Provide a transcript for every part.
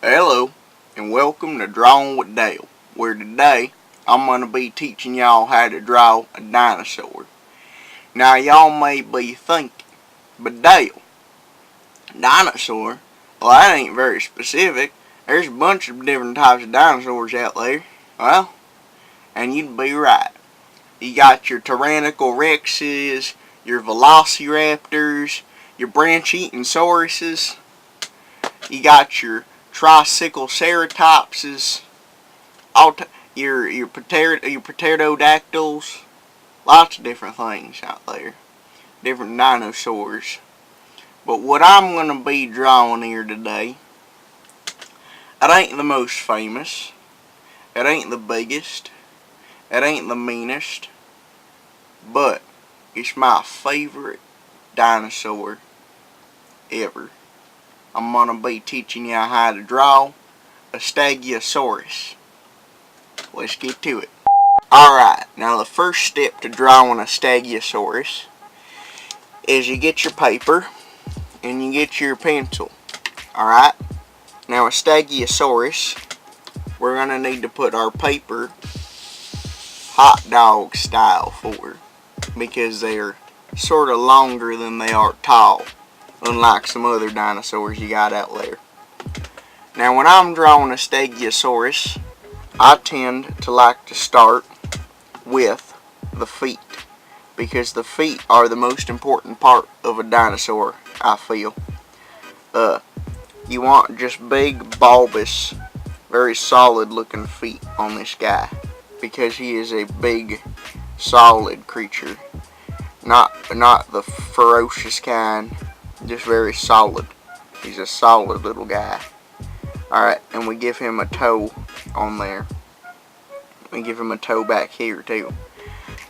Hello, and welcome to Drawing with Dale, where today I'm going to be teaching y'all how to draw a dinosaur. Now y'all may be thinking, but Dale, dinosaur? Well, that ain't very specific. There's a bunch of different types of dinosaurs out there. Well, and you'd be right. You got your tyrannical rexes, your velociraptors, your branch-eating sauruses. You got your tricycle ceratopses, your pterodactyls, lots of different things out there, different dinosaurs. But what I'm going to be drawing here today, it ain't the most famous, it ain't the biggest, it ain't the meanest, but it's my favorite dinosaur ever. I'm going to be teaching you how to draw a Stegosaurus. Let's get to it. Alright, now the first step to drawing a Stegosaurus is you get your paper and you get your pencil. Alright, now a Stegosaurus, we're going to need to put our paper hot dog style for, because they're sort of longer than they are tall, unlike some other dinosaurs you got out there. Now when I'm drawing a Stegosaurus, I tend to like to start with the feet, because the feet are the most important part of a dinosaur, I feel. You want just big, bulbous, very solid looking feet on this guy, because he is a big, solid creature. Not the ferocious kind, just very solid. He's a solid little guy. Alright, and we give him a toe on there. We give him a toe back here too.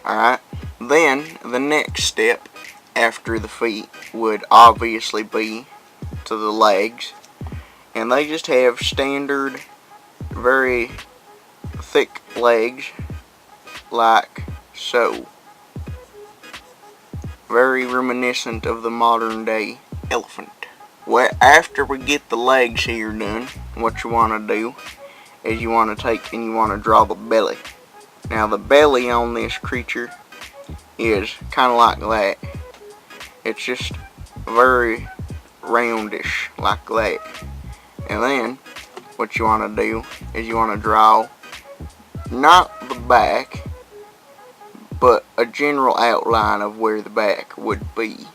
Alright, then the next step after the feet would obviously be to the legs. And they just have standard, very thick legs, like so. Very reminiscent of the modern day elephant. Well, after we get the legs here done, what you want to do is you want to take and you want to draw the belly. Now the belly on this creature is kind of like that. It's just very roundish like that. And then what you want to do is you want to draw not the back, but a general outline of where the back would be.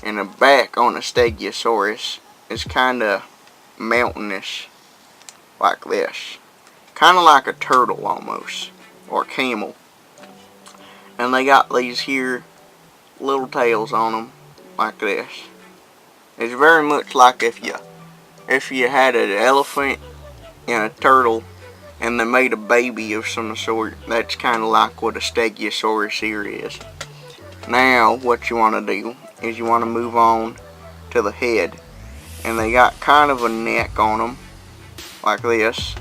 And the back on a Stegosaurus is kind of mountainous, like this. Kind of like a turtle almost, or camel. And they got these here little tails on them, like this. It's very much like if you had an elephant and a turtle and they made a baby of some sort. That's kind of like what a Stegosaurus here is. Now what you want to do is you want to move on to the head, and they got kind of a neck on them like this,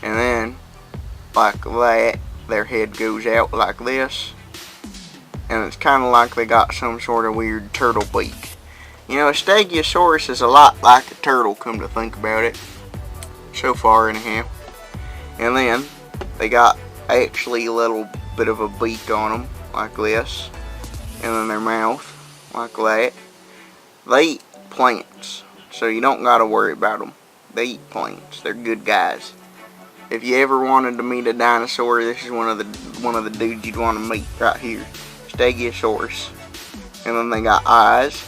and then like that their head goes out like this, and it's kind of like they got some sort of weird turtle beak. You know, a Stegosaurus is a lot like a turtle, come to think about it, so far anyhow. And then they got actually a little bit of a beak on them like this, and then their mouth like that. They eat plants, so you don't gotta worry about them. They eat plants. They're good guys. If you ever wanted to meet a dinosaur, this is one of the dudes you'd want to meet right here. Stegosaurus. And then they got eyes.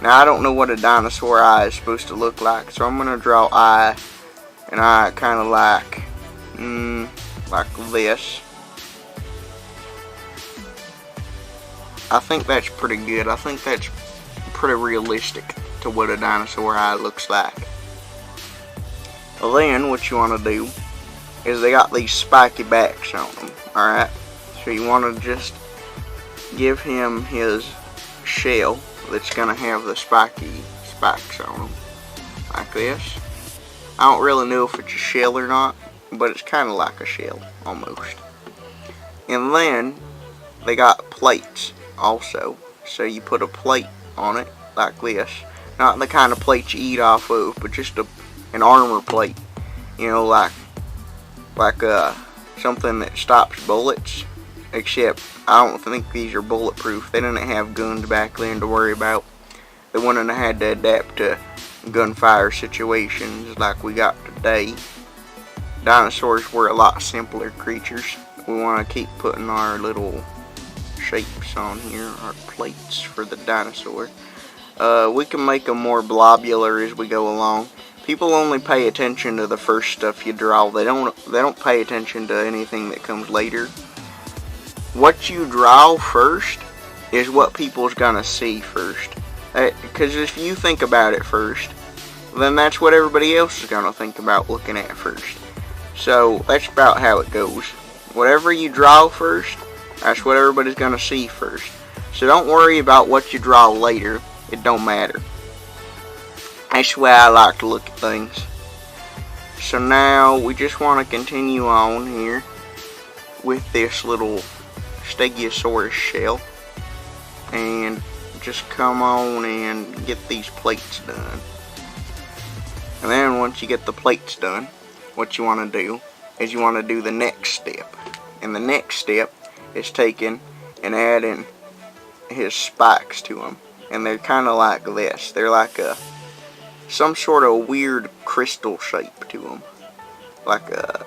Now I don't know what a dinosaur eye is supposed to look like, so I'm gonna draw eye, and eye kind of like this. I think that's pretty good. I think that's pretty realistic to what a dinosaur eye looks like. Well, then what you want to do is they got these spiky backs on them. Alright, so you want to just give him his shell that's going to have the spiky spikes on them, like this. I don't really know if it's a shell or not, but it's kind of like a shell almost. And then they got plates also, so you put a plate on it like this. Not the kind of plate you eat off of, but just a an armor plate. You know, like something that stops bullets. Except I don't think these are bulletproof. They didn't have guns back then to worry about. They wouldn't have had to adapt to gunfire situations like we got today. Dinosaurs were a lot simpler creatures. We want to keep putting our little shapes on here, our plates for the dinosaur. We can make them more blobular as we go along. People only pay attention to the first stuff you draw. They don't pay attention to anything that comes later. What you draw first is what people's gonna see first. Because if you think about it first, then that's what everybody else is gonna think about looking at first. So that's about how it goes. Whatever you draw first, that's what everybody's gonna see first. So don't worry about what you draw later. It don't matter. That's the way I like to look at things. So now we just want to continue on here with this little Stegosaurus shell. And just come on and get these plates done. And then once you get the plates done, what you want to do is you want to do the next step. And the next step is taking and adding his spikes to them. And they're kind of like this. They're like some sort of weird crystal shape to them. Like a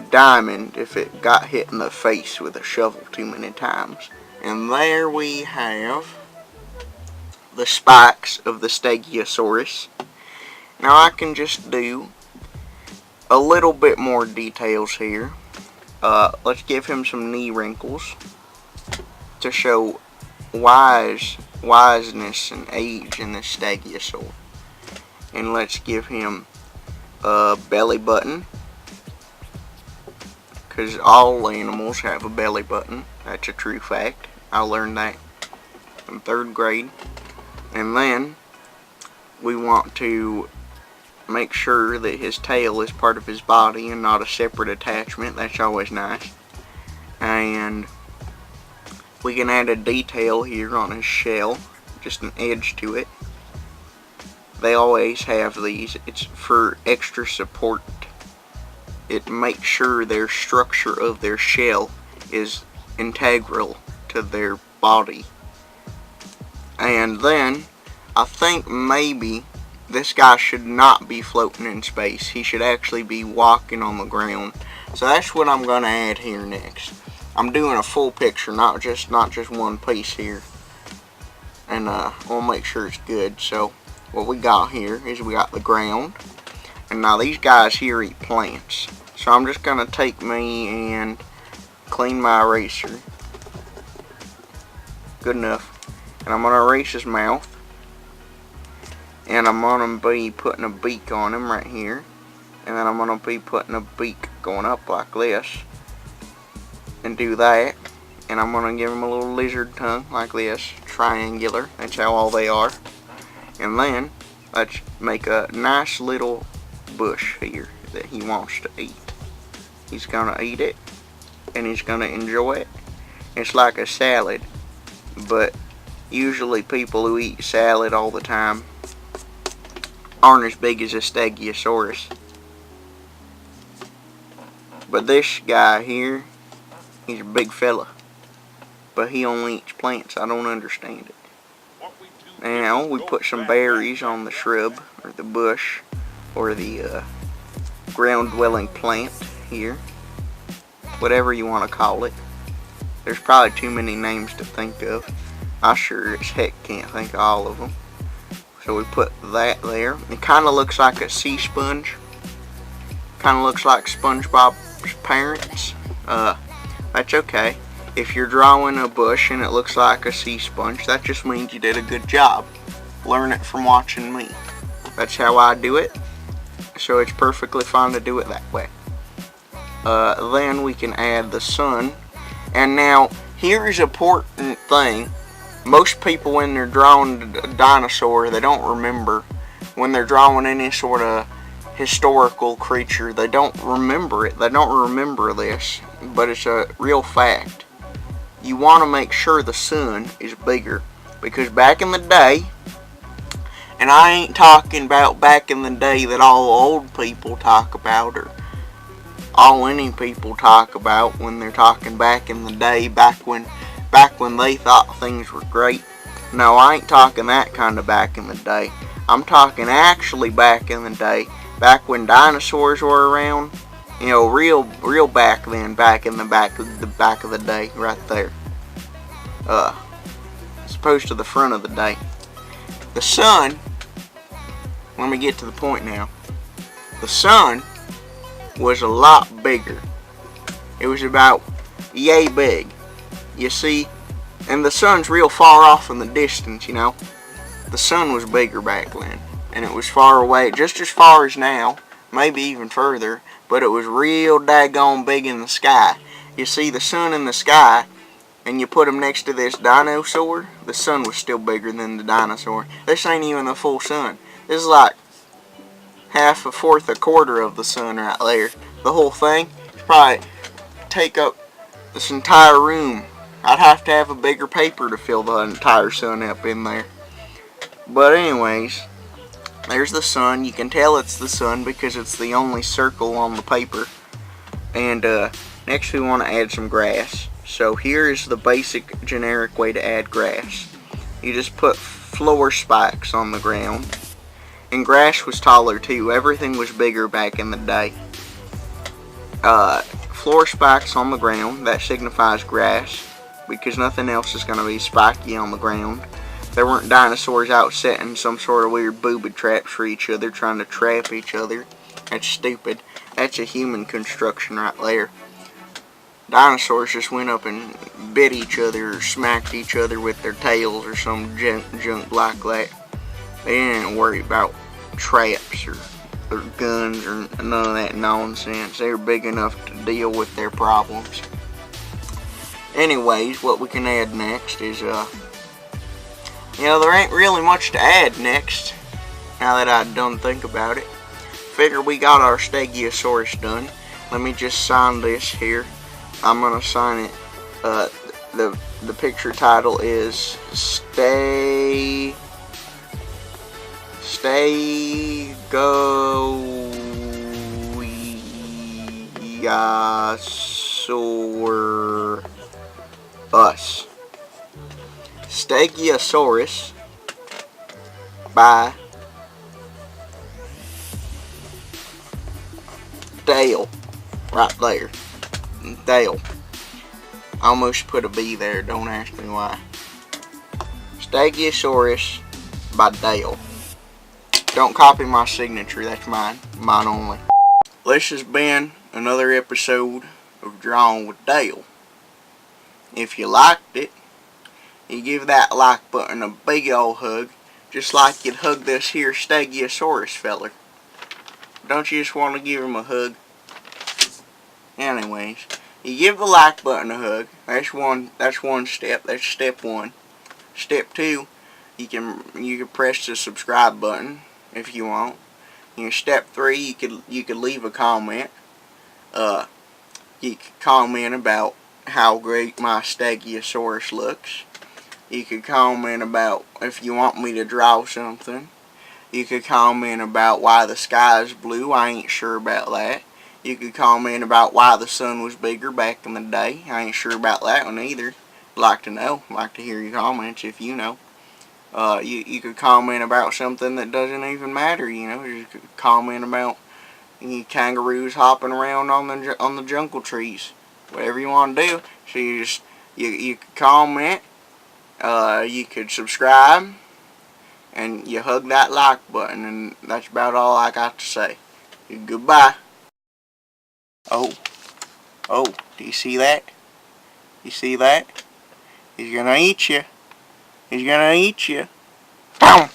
diamond if it got hit in the face with a shovel too many times. And there we have the spikes of the Stegosaurus. Now I can just do a little bit more details here. Let's give him some knee wrinkles to show wiseness and age in this Stegosaur. And let's give him a belly button, because all animals have a belly button. That's a true fact. I learned that in 3rd grade. And then we want to make sure that his tail is part of his body and not a separate attachment. That's always nice. And we can add a detail here on his shell, just an edge to it. They always have these. It's for extra support. It makes sure their structure of their shell is integral to their body. And then I think maybe this guy should not be floating in space. He should actually be walking on the ground. So that's what I'm going to add here next. I'm doing a full picture, not just one piece here. And we'll make sure it's good. So what we got here is we got the ground. And now these guys here eat plants. So I'm just going to take me and clean my eraser. Good enough. And I'm going to erase his mouth. And I'm going to be putting a beak on him right here. And then I'm going to be putting a beak going up like this. And do that. And I'm going to give him a little lizard tongue like this. Triangular. That's how all they are. And then let's make a nice little bush here that he wants to eat. He's going to eat it. And he's going to enjoy it. It's like a salad. But usually people who eat salad all the time aren't as big as a Stegosaurus. But this guy here, he's a big fella. But he only eats plants. I don't understand it. Now we put some berries on the shrub or the bush or the ground dwelling plant here. Whatever you want to call it. There's probably too many names to think of. I sure as heck can't think of all of them. So we put that there. It kind of looks like a sea sponge. Kind of looks like SpongeBob's parents. That's okay. If you're drawing a bush and it looks like a sea sponge, that just means you did a good job. Learn it from watching me. That's how I do it. So it's perfectly fine to do it that way. Then we can add the sun. And now, here's an important thing. Most people, when they're drawing a dinosaur, they don't remember. When they're drawing any sort of historical creature, they don't remember it. They don't remember this. But it's a real fact. You want to make sure the sun is bigger. Because back in the day, And I ain't talking about back in the day that all old people talk about, or all any people talk about when they're talking back in the day, back when they thought things were great. No, I ain't talking that kind of back in the day. I'm talking actually back in the day, back when dinosaurs were around. You know, real back then, back in the back of the day, right there. As opposed to the front of the day. The sun. Let me get to the point now. The sun was a lot bigger. It was about yay big. You see, and the sun's real far off in the distance, you know. The sun was bigger back then, and it was far away, just as far as now, maybe even further, but it was real daggone big in the sky. You see the sun in the sky, and you put them next to this dinosaur, the sun was still bigger than the dinosaur. This ain't even the full sun. This is like half, a fourth, a quarter of the sun right there. The whole thing would probably take up this entire room. I'd have to have a bigger paper to fill the entire sun up in there. But anyways, there's the sun. You can tell it's the sun because it's the only circle on the paper. And next we want to add some grass. So here is the basic generic way to add grass. You just put floor spikes on the ground. And grass was taller too. Everything was bigger back in the day. Floor spikes on the ground, that signifies grass, because nothing else is going to be spiky on the ground. There weren't dinosaurs out setting some sort of weird booby traps for each other, trying to trap each other. That's stupid. That's a human construction right there. Dinosaurs just went up and bit each other or smacked each other with their tails or some junk like that. They didn't worry about traps or guns or none of that nonsense. They were big enough to deal with their problems. Anyways, what we can add next is, you know, there ain't really much to add next, now that I done think about it. Figure we got our Stegosaurus done. Let me just sign this here. I'm gonna sign it. The picture title is Stegosaurus by Dale. Right there. Dale. I almost put a B there, don't ask me why. Stegosaurus by Dale. Don't copy my signature, that's mine. Mine only. This has been another episode of Drawin with Dale. If you liked it, you give that like button a big old hug, just like you'd hug this here Stegosaurus feller. Don't you just want to give him a hug? Anyways, you give the like button a hug. That's one step. That's step one. Step two, you can press the subscribe button if you want. And step three, you could leave a comment. You could comment about how great my Stegosaurus looks. You could comment about if you want me to draw something. You could comment about why the sky is blue. I ain't sure about that. You could comment about why the sun was bigger back in the day. I ain't sure about that one either. Like to know. Like to hear your comments if you know. You could comment about something that doesn't even matter, you know. You could comment about kangaroos hopping around on the jungle trees. Whatever you want to do. So you could comment. You could subscribe. And you hug that like button. And that's about all I got to say. Goodbye. Oh, do you see that? You see that? He's gonna eat you. He's gonna eat you. Boom!